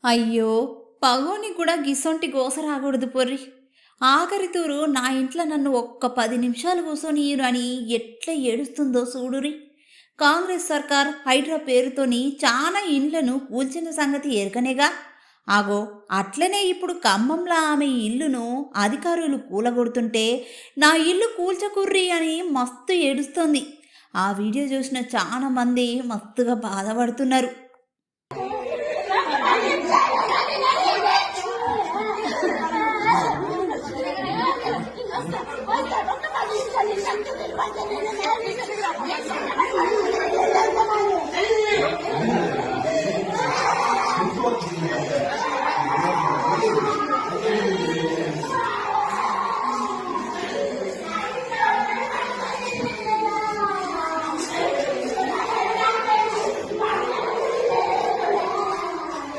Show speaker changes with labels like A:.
A: అయ్యో! పగోనికి కూడా గిసొంటి గోస రాకూడదు పొర్రి. ఆఖరి తూరు నా ఇంట్ల నన్ను ఒక్క 10 నిమిషాలు కూసోనియ్యురు అని ఎట్లా ఏడుస్తుందో సూడురి. కాంగ్రెస్ సర్కార్ హైడ్రా పేరుతోని చానా ఇండ్లను కూల్చిన సంగతి ఎరకనేగా. ఆగో అట్లనే ఇప్పుడు ఖమ్మంలో ఆమె ఇల్లును అధికారులు కూలగొడుతుంటే నా ఇల్లు కూల్చకుర్రి అని మస్తు ఏడుస్తోంది. ఆ వీడియో చూసిన చాలా మంది మస్తుగా బాధపడుతున్నారు.